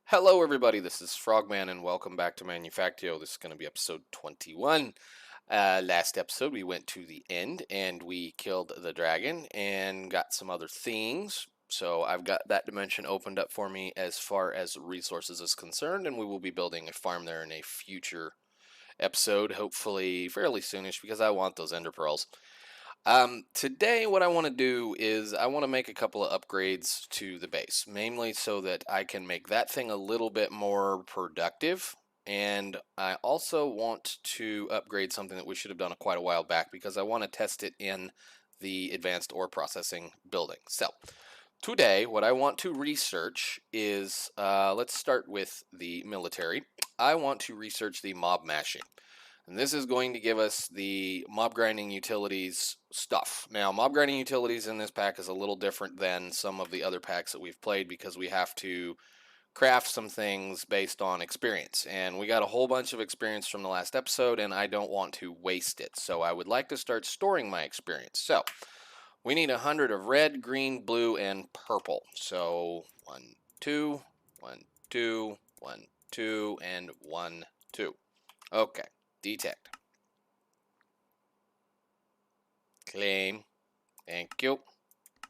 Hello everybody, this is Frogman and welcome back to Manufactio. This is going to be episode 21. Last episode we went to the end and we killed the dragon and got some other things. So I've got that dimension opened up for me as far as resources is concerned, and we will be building a farm there in a future episode, hopefully fairly soonish, because I want those ender pearls. Today what I want to do is I want to make a couple of upgrades to the base, mainly so that I can make that thing a little bit more productive. And I also want to upgrade something that we should have done quite a while back, because I want to test it in the advanced ore processing building. So today what I want to research is, let's start with the military. I want to research the mob mashing. And this is going to give us the mob grinding utilities stuff. Now, mob grinding utilities in this pack is a little different than some of the other packs that we've played, because we have to craft some things based on experience. And we got a whole bunch of experience from the last episode, and I don't want to waste it. So I would like to start storing my experience. So we need 100 of red, green, blue, and purple. So 1, 2, 1, 2, 1, 2, and 1, 2. Okay. Detect. Claim. Thank you.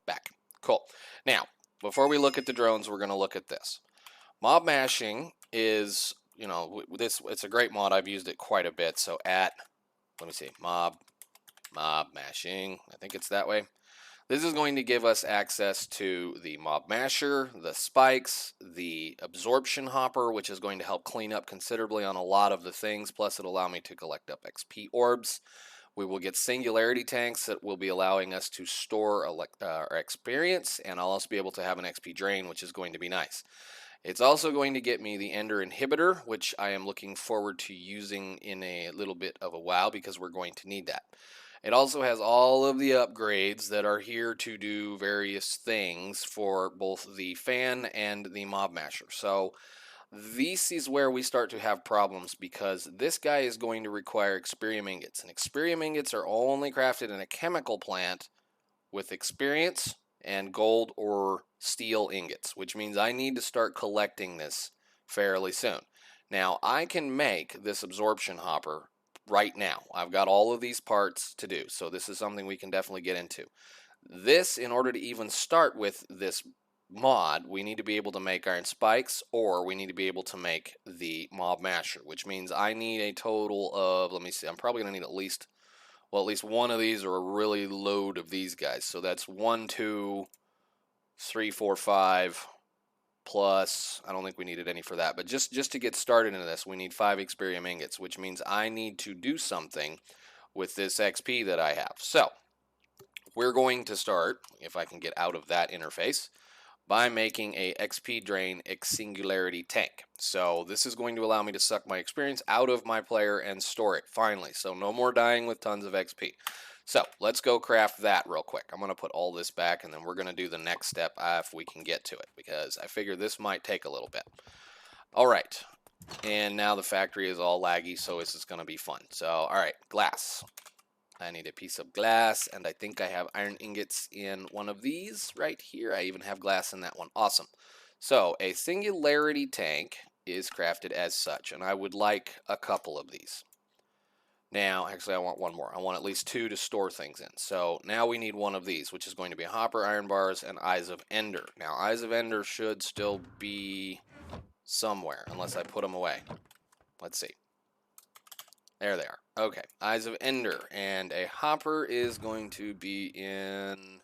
Back. Cool. Now, before we look at the drones, we're going to look at this. Mob mashing is, it's a great mod. I've used it quite a bit. So let me see, mob mashing. I think it's that way. This is going to give us access to the mob masher, the spikes, the absorption hopper, which is going to help clean up considerably on a lot of the things, plus it'll allow me to collect up XP orbs. We will get singularity tanks that will be allowing us to store our experience, and I'll also be able to have an XP drain, which is going to be nice. It's also going to get me the ender inhibitor, which I am looking forward to using in a little bit of a while, because we're going to need that. It also has all of the upgrades that are here to do various things for both the fan and the mob masher. So this is where we start to have problems, because this guy is going to require Experium ingots. And Experium ingots are only crafted in a chemical plant with experience and gold or steel ingots, which means I need to start collecting this fairly soon. Now, I can make this absorption hopper right now. I've got all of these parts to do, so this is something we can definitely get into. This, in order to even start with this mod, we need to be able to make iron spikes, or we need to be able to make the mob masher, which means I need a total of, let me see, I'm probably going to need at least one of these, or a really load of these guys. So that's 1, 2, 3, 4, 5, plus, I don't think we needed any for that, but just to get started into this, we need 5 Experium ingots, which means I need to do something with this XP that I have. So we're going to start, if I can get out of that interface, by making a XP drain singularity tank. So this is going to allow me to suck my experience out of my player and store it, finally. So no more dying with tons of XP. So let's go craft that real quick. I'm going to put all this back, and then we're going to do the next step if we can get to it, because I figure this might take a little bit. All right. And now the factory is all laggy, so this is going to be fun. So, all right, glass. I need a piece of glass, and I think I have iron ingots in one of these right here. I even have glass in that one. Awesome. So a singularity tank is crafted as such, and I would like a couple of these. Now, actually, I want one more. I want at least 2 to store things in. So now we need one of these, which is going to be a hopper, iron bars, and eyes of ender. Now, eyes of ender should still be somewhere, unless I put them away. Let's see. There they are. Okay, eyes of ender, and a hopper is going to be in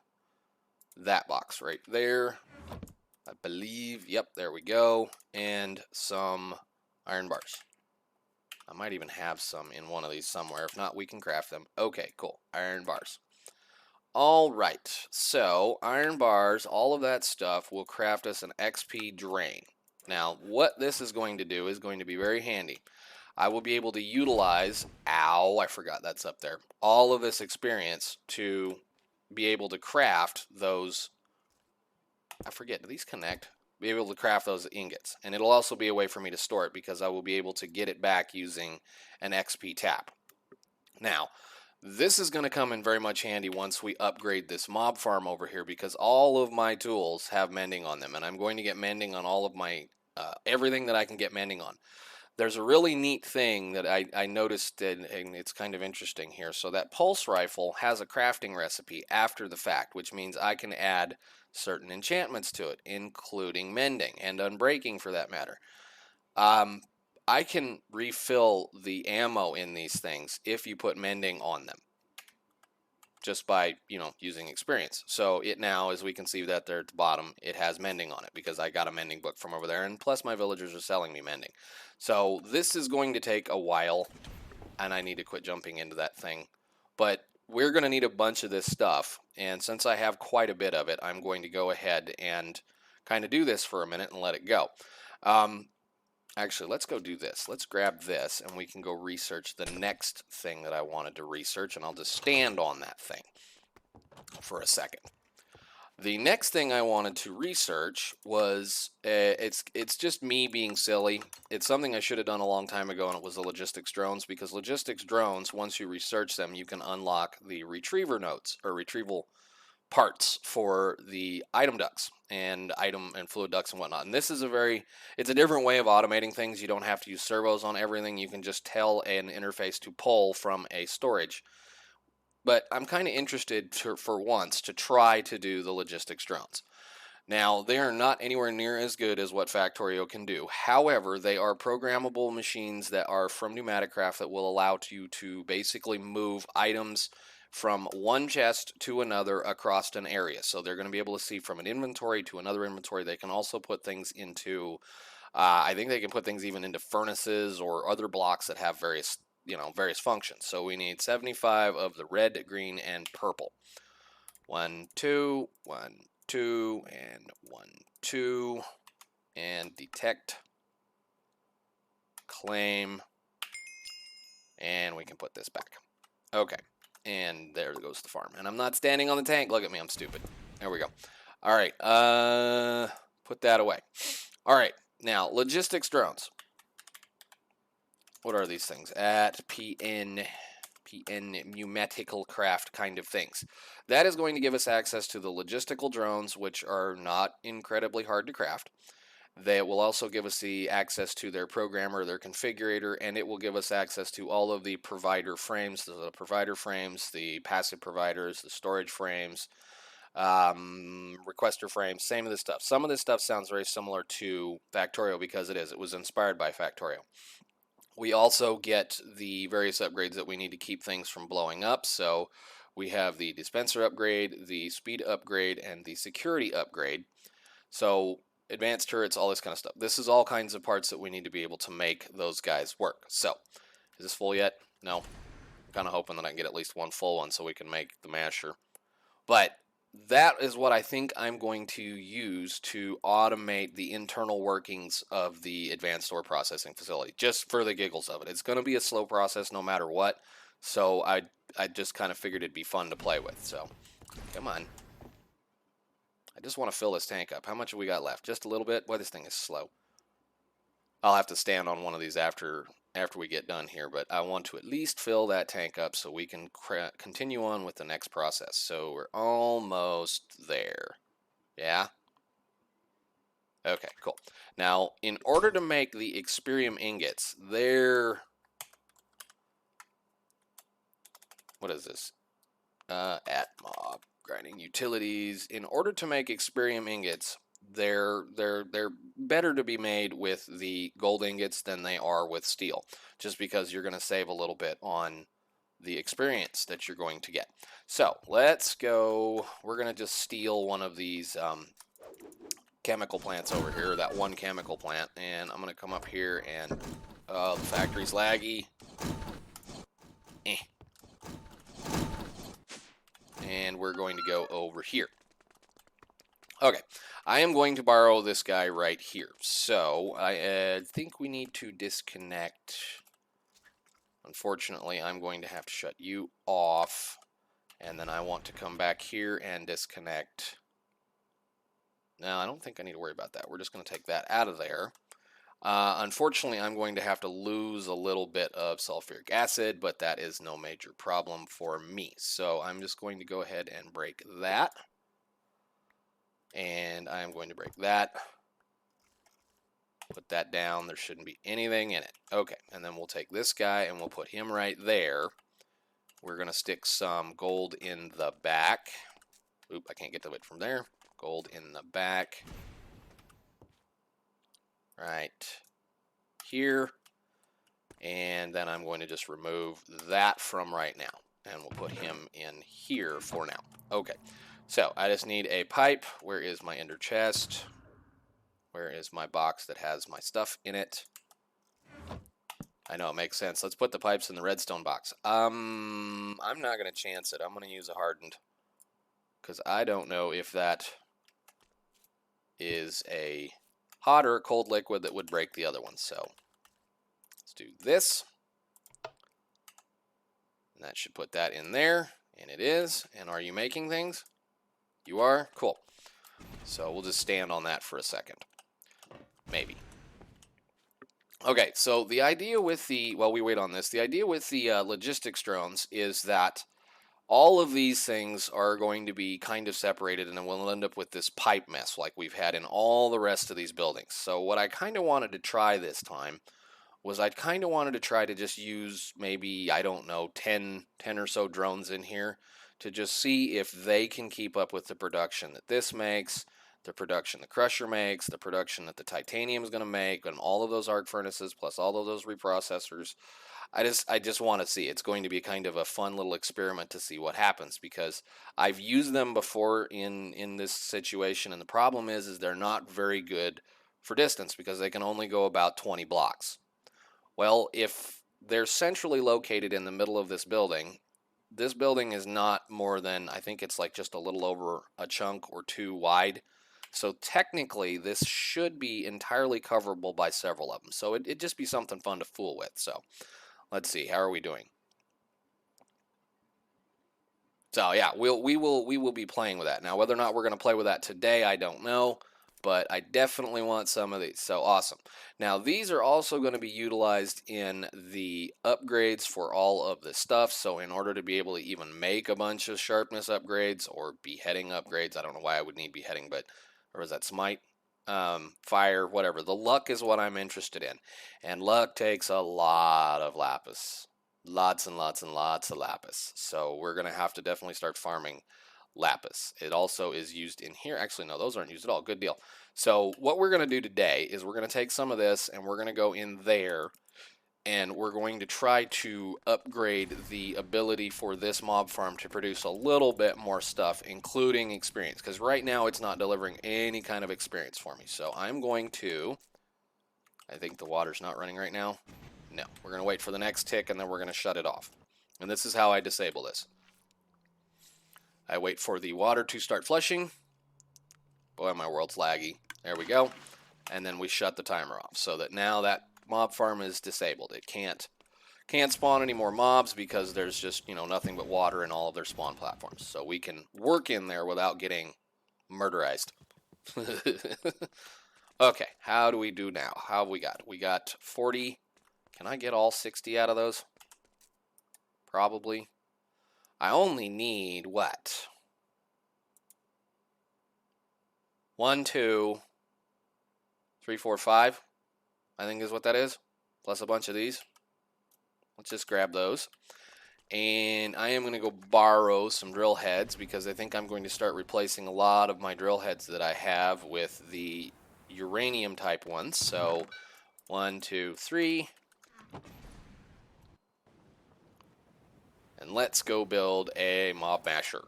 that box right there, I believe. Yep, there we go. And some iron bars. I might even have some in one of these somewhere. If not, we can craft them. Okay, cool. Iron bars. All right, so iron bars, all of that stuff will craft us an XP drain. Now, what this is going to do is going to be very handy. I will be able to utilize, I forgot that's up there, all of this experience to be able to craft those, I forget, do these connect? Be able to craft those ingots. And it'll also be a way for me to store it, because I will be able to get it back using an XP tap. Now, this is going to come in very much handy once we upgrade this mob farm over here, because all of my tools have mending on them, and I'm going to get mending on all of my everything that I can get mending on. There's a really neat thing that I noticed, and it's kind of interesting here. So that pulse rifle has a crafting recipe after the fact, which means I can add certain enchantments to it, including mending and unbreaking for that matter. I can refill the ammo in these things if you put mending on them, just by, using experience. So it now, as we can see that there at the bottom, it has mending on it because I got a mending book from over there, and plus my villagers are selling me mending. So this is going to take a while, and I need to quit jumping into that thing. But we're going to need a bunch of this stuff, and since I have quite a bit of it, I'm going to go ahead and kind of do this for a minute and let it go. Actually, let's go do this. Let's grab this, and we can go research the next thing that I wanted to research, and I'll just stand on that thing for a second. The next thing I wanted to research was, it's just me being silly. It's something I should have done a long time ago, and it was the logistics drones, because logistics drones, once you research them, you can unlock the retriever nodes, or retrieval parts for the item ducts and fluid ducts and whatnot. And this is it's a different way of automating things. You don't have to use servos on everything. You can just tell an interface to pull from a storage. But I'm kind of interested for once to try to do the logistics drones. Now, they are not anywhere near as good as what Factorio can do. However, they are programmable machines that are from Pneumaticraft that will allow you to basically move items from one chest to another across an area. So they're going to be able to see from an inventory to another inventory. They can also put things into, I think they can put things even into furnaces or other blocks that have various functions. So we need 75 of the red, green, and purple. 1, 2, 1, 2, and 1, 2, and detect, claim, and we can put this back. Okay. And there goes the farm. And I'm not standing on the tank. Look at me, I'm stupid. There we go. All right, put that away. All right, now, logistics drones. What are these things? At PN pneumatical craft kind of things. That is going to give us access to the logistical drones, which are not incredibly hard to craft. They will also give us the access to their programmer, their configurator, and it will give us access to all of the provider frames, the passive providers, the storage frames, requester frames, same of this stuff. Some of this stuff sounds very similar to Factorio because it is. It was inspired by Factorio. We also get the various upgrades that we need to keep things from blowing up. So we have the dispenser upgrade, the speed upgrade, and the security upgrade. So advanced turrets, all this kind of stuff. This is all kinds of parts that we need to be able to make those guys work. So, is this full yet? No. I'm kind of hoping that I can get at least one full one so we can make the masher. But that is what I think I'm going to use to automate the internal workings of the advanced ore processing facility, just for the giggles of it. It's going to be a slow process no matter what, so I just kind of figured it'd be fun to play with. So, come on. I just want to fill this tank up. How much have we got left? Just a little bit? Boy, this thing is slow. I'll have to stand on one of these after we get done here, but I want to at least fill that tank up so we can continue on with the next process. So we're almost there. Yeah? Okay, cool. Now, in order to make the Experium ingots, what is this? At mob grinding utilities. In order to make Experium ingots, they're better to be made with the gold ingots than they are with steel, just because you're going to save a little bit on the experience that you're going to get. So let's go. We're going to just steal one of these chemical plants over here, that one chemical plant, and I'm going to come up here and the factory's laggy. And we're going to go over here. Okay, I am going to borrow this guy right here. So I think we need to disconnect. Unfortunately, I'm going to have to shut you off. And then I want to come back here and disconnect. No, I don't think I need to worry about that. We're just going to take that out of there. Unfortunately, I'm going to have to lose a little bit of sulfuric acid, but that is no major problem for me. So I'm just going to go ahead and break that. And I'm going to break that. Put that down. There shouldn't be anything in it. Okay, and then we'll take this guy and we'll put him right there. We're going to stick some gold in the back. Oop, I can't get to it from there. Gold in the back. Right here. And then I'm going to just remove that from right now. And we'll put him in here for now. Okay, so I just need a pipe. Where is my ender chest? Where is my box that has my stuff in it? I know, it makes sense. Let's put the pipes in the redstone box. I'm not going to chance it. I'm going to use a hardened. Because I don't know if that is a hot or a cold liquid that would break the other one. So let's do this. And that should put that in there. And it is. And are you making things? You are? Cool. So we'll just stand on that for a second. Maybe. Okay, so the idea with the, while we wait on this, the idea with the logistics drones is that all of these things are going to be kind of separated, and then we'll end up with this pipe mess like we've had in all the rest of these buildings. So what I kind of wanted to try this time was I kind of wanted to try to just use maybe, I don't know, 10 or so drones in here to just see if they can keep up with the production that this makes, the production the crusher makes, the production that the titanium is going to make, and all of those arc furnaces plus all of those reprocessors. I just want to see. It's going to be kind of a fun little experiment to see what happens, because I've used them before in this situation, and the problem is they're not very good for distance because they can only go about 20 blocks. Well, if they're centrally located in the middle of this building is not more than, I think it's like just a little over a chunk or two wide. So technically, this should be entirely coverable by several of them. So it'd just be something fun to fool with. So let's see, how are we doing? So yeah, we will be playing with that. Now, whether or not we're going to play with that today, I don't know, but I definitely want some of these. So awesome. Now, these are also going to be utilized in the upgrades for all of the stuff. So in order to be able to even make a bunch of sharpness upgrades or beheading upgrades, I don't know why I would need beheading, but, or is that smite? Fire, whatever. The luck is what I'm interested in. And luck takes a lot of lapis. Lots and lots and lots of lapis. So we're going to have to definitely start farming lapis. It also is used in here. Actually, no, those aren't used at all. Good deal. So what we're going to do today is we're going to take some of this and we're going to go in there and we're going to try to upgrade the ability for this mob farm to produce a little bit more stuff, including experience, because right now it's not delivering any kind of experience for me. So I'm going to, I think the water's not running right now. No, we're going to wait for the next tick and then we're going to shut it off. And this is how I disable this. I wait for the water to start flushing. Boy, my world's laggy. There we go. And then we shut the timer off so that now that mob farm is disabled. It can't spawn any more mobs because there's just, you know, nothing but water in all of their spawn platforms. So we can work in there without getting murderized. Okay, how do we do now? How have we got? We got 40. Can I get all 60 out of those? Probably. I only need what? 1, 2, 3, 4, 5. I think is what that is. Plus a bunch of these. Let's just grab those. And I am going to go borrow some drill heads because I think I'm going to start replacing a lot of my drill heads that I have with the uranium type ones. So 1, 2, 3. And let's go build a mob masher.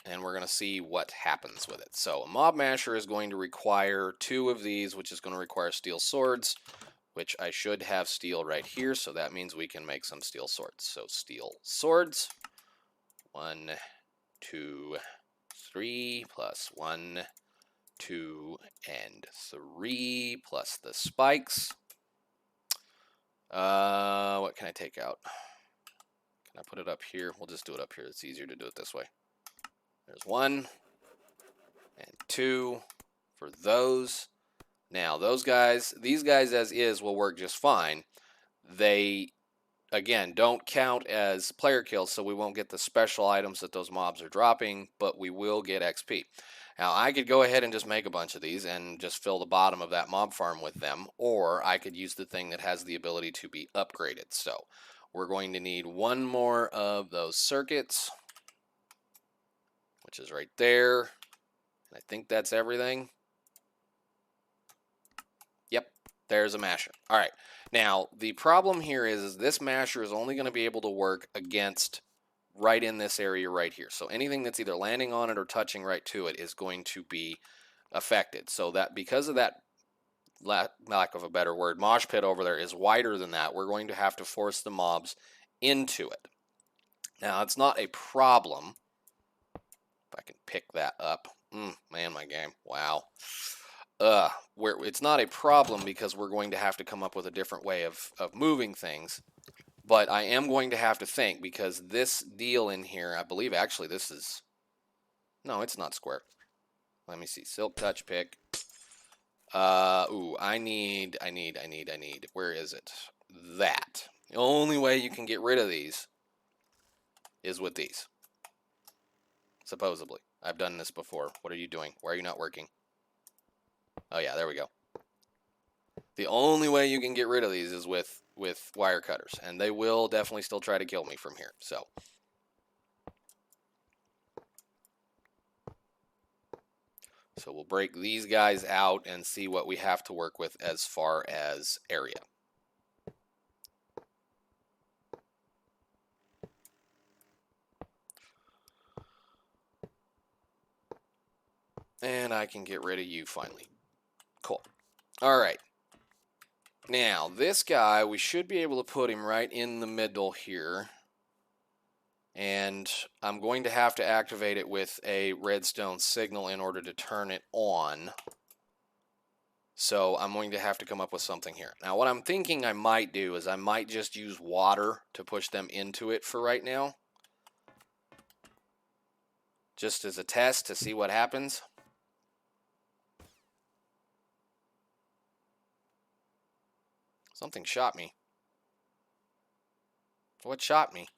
And we're going to see what happens with it. So a mob masher is going to require 2 of these, which is going to require steel swords, which I should have steel right here. So that means we can make some steel swords. So steel swords. 1, 2, 3 plus 1, 2, and 3 plus the spikes. What can I take out? Can I put it up here? We'll just do it up here. It's easier to do it this way. There's 1 and 2 for those. Now, those guys, these guys as is will work just fine. They, again, don't count as player kills, so we won't get the special items that those mobs are dropping, but we will get XP. Now, I could go ahead and just make a bunch of these and just fill the bottom of that mob farm with them, or I could use the thing that has the ability to be upgraded. So we're going to need one more of those circuits, which is right there. And I think that's everything. Yep, there's a masher. All right. Now, the problem here is this masher is only going to be able to work against right in this area right here. So anything that's either landing on it or touching right to it is going to be affected. So that because of that, lack of a better word, mosh pit over there is wider than that, we're going to have to force the mobs into it. Now, it's not a problem. If I can pick that up. Man, my game. Wow. It's not a problem because we're going to have to come up with a different way of moving things. But I am going to have to think, because this deal in here, I believe actually this is, no, it's not square. Let me see, silk touch pick. I need, where is it? That. The only way you can get rid of these is with these. Supposedly. I've done this before. What are you doing? Why are you not working? Oh yeah, there we go. The only way you can get rid of these is with wire cutters, and they will definitely still try to kill me from here. So we'll break these guys out and see what we have to work with as far as area. And I can get rid of you finally. Cool. All right. Now, this guy, we should be able to put him right in the middle here. And I'm going to have to activate it with a redstone signal in order to turn it on. So I'm going to have to come up with something here. Now, what I'm thinking I might do is I might just use water to push them into it for right now. Just as a test to see what happens. Something shot me. What shot me?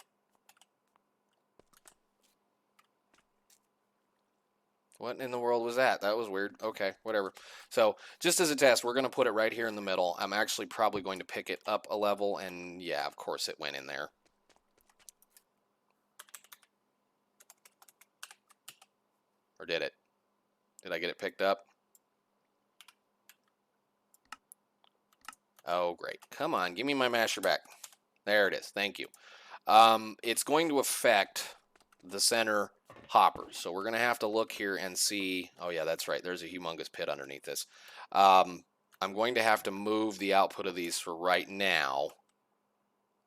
What in the world was that? That was weird. Okay, whatever. So just as a test, we're going to put it right here in the middle. I'm actually probably going to pick it up a level, and yeah, of course it went in there. Or did it? Did I get it picked up? Oh, great. Come on, give me my masher back. There it is. Thank you. It's going to affect the center hoppers. So we're going to have to look here and see. Oh, yeah, that's right. There's a humongous pit underneath this. I'm going to have to move the output of these for right now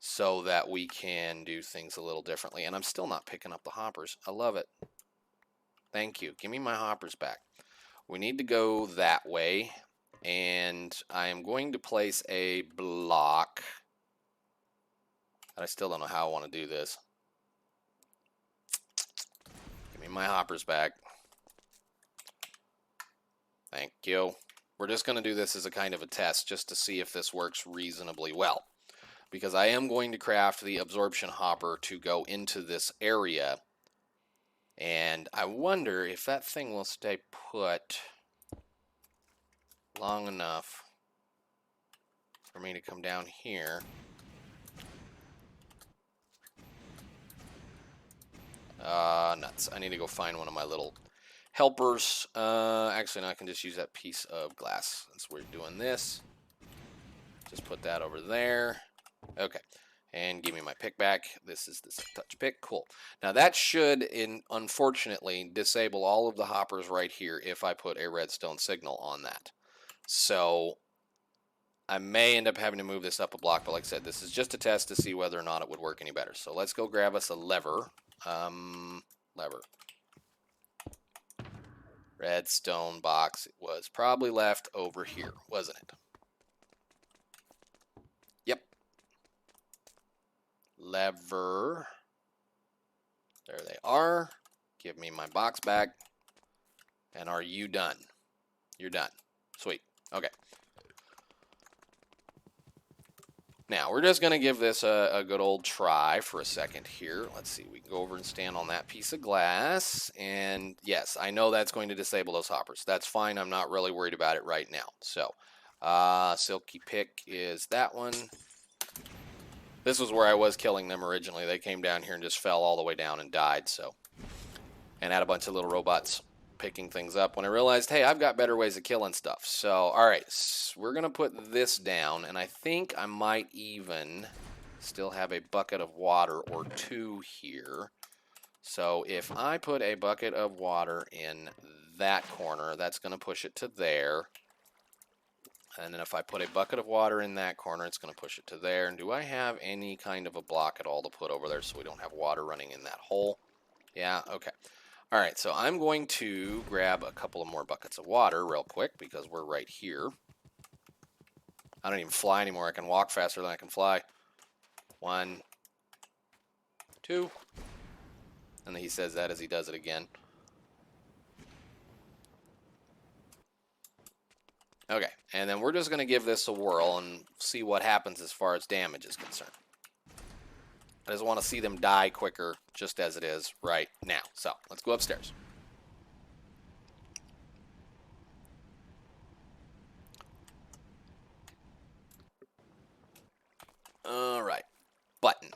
so that we can do things a little differently. And I'm still not picking up the hoppers. I love it. Thank you. Give me my hoppers back. We need to go that way. And I am going to place a block. And I still don't know how I want to do this. Give me my hoppers back. Thank you. We're just going to do this as a kind of a test just to see if this works reasonably well. Because I am going to craft the absorption hopper to go into this area. And I wonder if that thing will stay put long enough for me to come down here. Nuts. I need to go find one of my little helpers. Actually, no, I can just use that piece of glass since we're doing this. Just put that over there. Okay. And give me my pick back. This is the touch pick. Cool. Now that should, unfortunately, disable all of the hoppers right here if I put a redstone signal on that. So I may end up having to move this up a block, but like I said, this is just a test to see whether or not it would work any better. So let's go grab us a lever. Lever. Redstone box. It was probably left over here, wasn't it? Yep. Lever. There they are. Give me my box back. And are you done? You're done. Sweet. Okay. Now, we're just going to give this a good old try for a second here. Let's see. We can go over and stand on that piece of glass. And yes, I know that's going to disable those hoppers. That's fine. I'm not really worried about it right now. So, Silky Pick is that one. This was where I was killing them originally. They came down here and just fell all the way down and died. So, and had a bunch of little robots picking things up when I realized, hey, I've got better ways of killing stuff. So, all right, we're going to put this down, and I think I might even still have a bucket of water or two here. So if I put a bucket of water in that corner, that's going to push it to there. And then if I put a bucket of water in that corner, it's going to push it to there. And do I have any kind of a block at all to put over there so we don't have water running in that hole? Yeah, okay. All right, so I'm going to grab a couple of more buckets of water real quick because we're right here. I don't even fly anymore. I can walk faster than I can fly. 1, 2. And then he says that as he does it again. Okay, and then we're just going to give this a whirl and see what happens as far as damage is concerned. I just want to see them die quicker, just as it is right now. So, let's go upstairs. All right, button.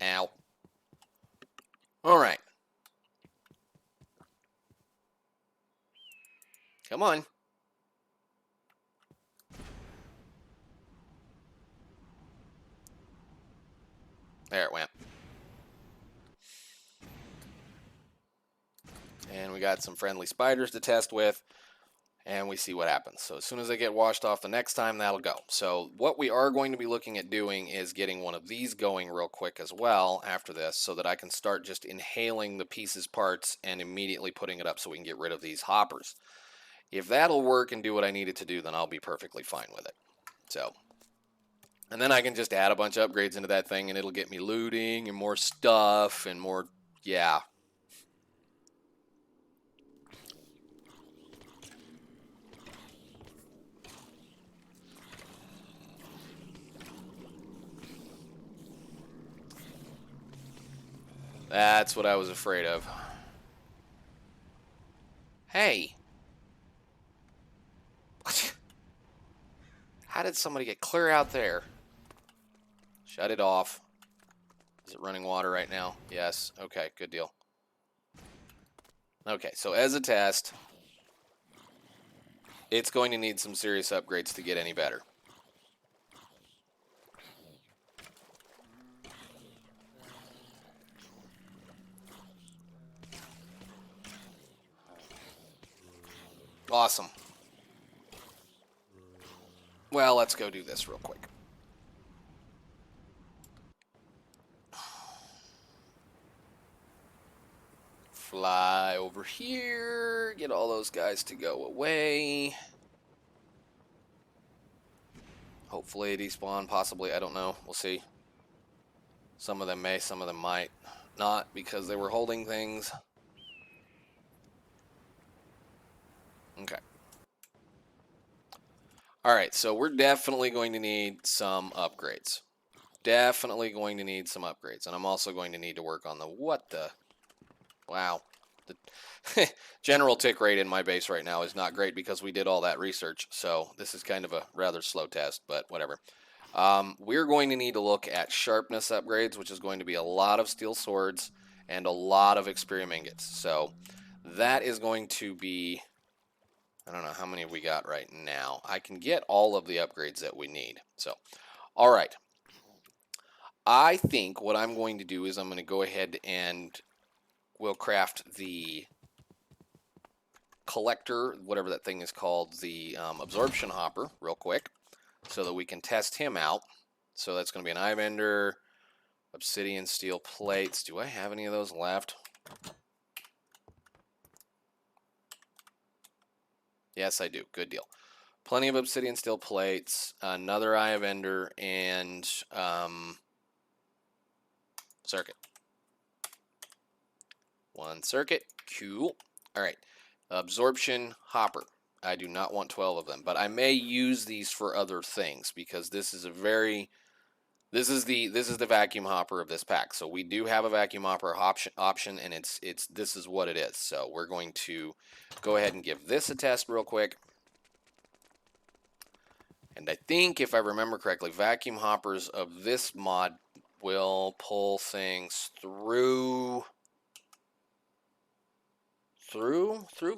Ow. All right. Come on. There it went. And we got some friendly spiders to test with. And we see what happens. So as soon as they get washed off the next time, that'll go. So what we are going to be looking at doing is getting one of these going real quick as well after this so that I can start just inhaling the pieces parts and immediately putting it up so we can get rid of these hoppers. If that'll work and do what I need it to do, then I'll be perfectly fine with it. So, and then I can just add a bunch of upgrades into that thing and it'll get me looting and more stuff and more, yeah. That's what I was afraid of. Hey. How did somebody get clear out there? Shut it off. Is it running water right now? Yes. Okay, good deal. Okay, so as a test, it's going to need some serious upgrades to get any better. Awesome. Well, let's go do this real quick. Fly over here, get all those guys to go away. Hopefully despawn, possibly, I don't know, we'll see. Some of them may, some of them might not because they were holding things. Okay. Alright, so we're definitely going to need some upgrades. Definitely going to need some upgrades. And I'm also going to need to work on the what the... Wow. The general tick rate in my base right now is not great because we did all that research. So this is kind of a rather slow test, but whatever. We're going to need to look at sharpness upgrades, which is going to be a lot of steel swords and a lot of Experium ingots. So that is going to be... I don't know how many we got right now. I can get all of the upgrades that we need. So, all right. I think what I'm going to do is I'm going to go ahead and we'll craft the collector, whatever that thing is called, the absorption hopper real quick so that we can test him out. So that's going to be an eye bender, obsidian steel plates. Do I have any of those left? Yes, I do. Good deal. Plenty of obsidian steel plates, another eye of ender, and circuit. One circuit. Cool. All right. Absorption hopper. I do not want 12 of them, but I may use these for other things because this is a very this is the vacuum hopper of this pack. So we do have a vacuum hopper option, and this is what it is. So we're going to go ahead and give this a test real quick. And I think, if I remember correctly, vacuum hoppers of this mod will pull things through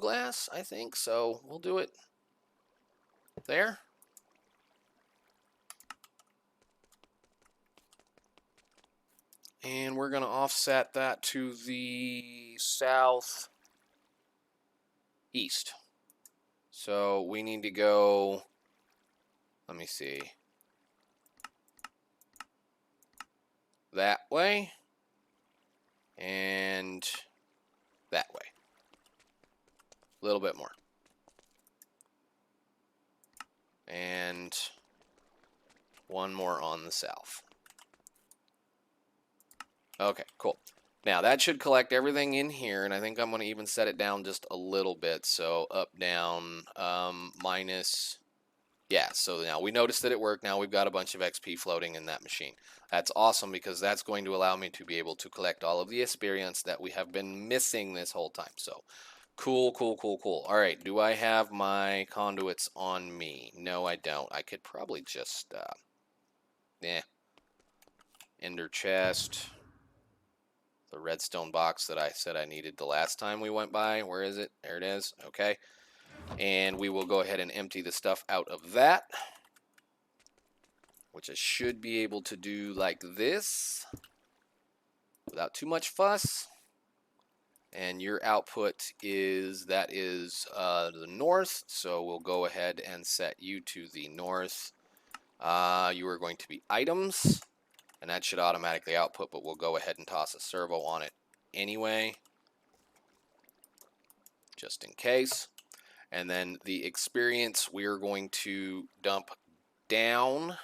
glass, I think. So we'll do it there. And we're going to offset that to the southeast. So we need to go, let me see, that way and that way. A little bit more. And one more on the south. Okay, cool. Now that should collect everything in here, and I think I'm going to even set it down just a little bit. So up, down, minus. Yeah, so now we noticed that it worked. Now we've got a bunch of XP floating in that machine. That's awesome because that's going to allow me to be able to collect all of the experience that we have been missing this whole time. So cool, cool, cool, cool. All right, do I have my conduits on me? No, I don't. I could probably just, ender chest. The redstone box that I said I needed the last time we went by. Where is it? There it is. Okay. And we will go ahead and empty the stuff out of that, which I should be able to do like this without too much fuss. And your output is, that is the north, so we'll go ahead and set you to the north. You are going to be items, and that should automatically output, but we'll go ahead and toss a servo on it anyway, just in case. And then the experience we are going to dump down,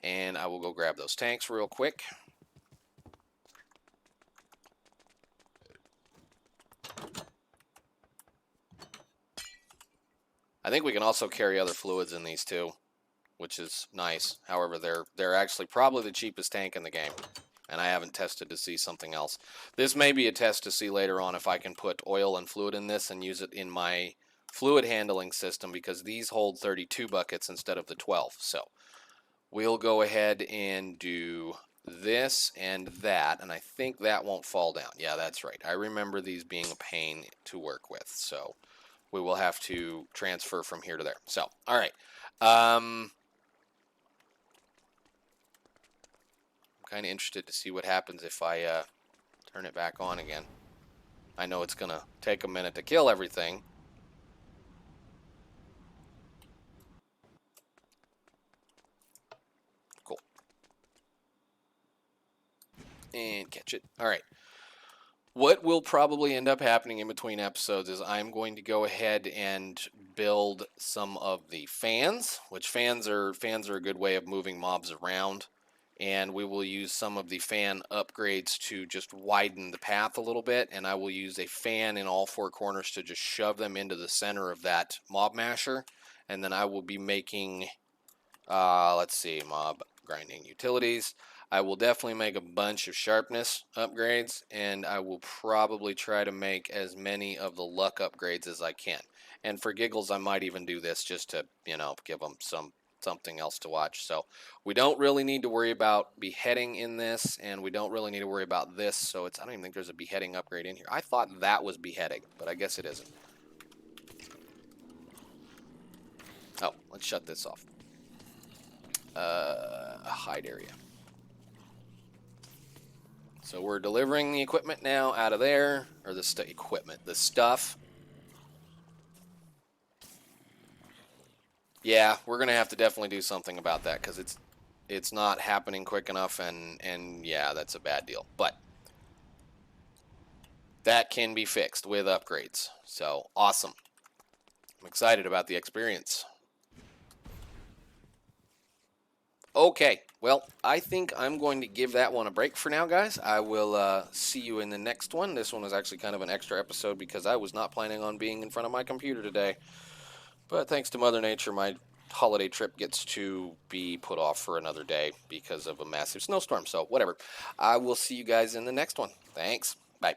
and I will go grab those tanks real quick. I think we can also carry other fluids in these too, which is nice. However, they're actually probably the cheapest tank in the game, and I haven't tested to see something else. This may be a test to see later on if I can put oil and fluid in this and use it in my fluid handling system, because these hold 32 buckets instead of the 12. So we'll go ahead and do this and that, and I think that won't fall down. Yeah, that's right. I remember these being a pain to work with, so we will have to transfer from here to there. So, all right. I'm kind of interested to see what happens if I turn it back on again. I know it's going to take a minute to kill everything. Cool. And catch it. All right. What will probably end up happening in between episodes is I'm going to go ahead and build some of the fans, which fans are a good way of moving mobs around. And we will use some of the fan upgrades to just widen the path a little bit. And I will use a fan in all four corners to just shove them into the center of that mob masher. And then I will be making, let's see, mob grinding utilities. I will definitely make a bunch of sharpness upgrades, and I will probably try to make as many of the luck upgrades as I can. And for giggles, I might even do this just to, give them something else to watch. So we don't really need to worry about beheading in this, and we don't really need to worry about this. So I don't even think there's a beheading upgrade in here. I thought that was beheading, but I guess it isn't. Oh, let's shut this off. A hide area. So we're delivering the equipment now out of there, or the stuff. Yeah, we're gonna have to definitely do something about that because it's not happening quick enough, and yeah, that's a bad deal. But that can be fixed with upgrades. So awesome! I'm excited about the experience. Okay, well, I think I'm going to give that one a break for now, guys. I will see you in the next one. This one was actually kind of an extra episode because I was not planning on being in front of my computer today. But thanks to Mother Nature, my holiday trip gets to be put off for another day because of a massive snowstorm. So, whatever. I will see you guys in the next one. Thanks. Bye.